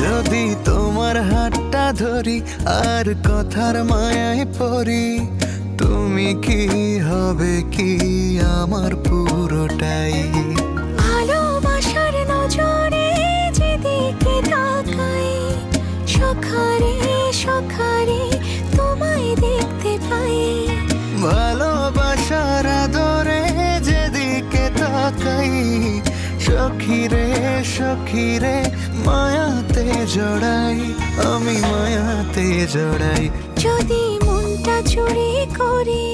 যদি তোমার হাতটা ধরি আর কথার মায়ায় পড়ি, তুমি কি হবে কি আমার পুরোটাই। ভালোবাসার নজরে যেদিকে তাকাই, সখারে সখারে তোমায় দেখতে পাই। ভালোবাসার আদরে যেদিকে তাকাই, সখিরে সখিরে মায়াতে জড়াই, আমি মায়াতে জড়াই। যদি মনটা চুরি করি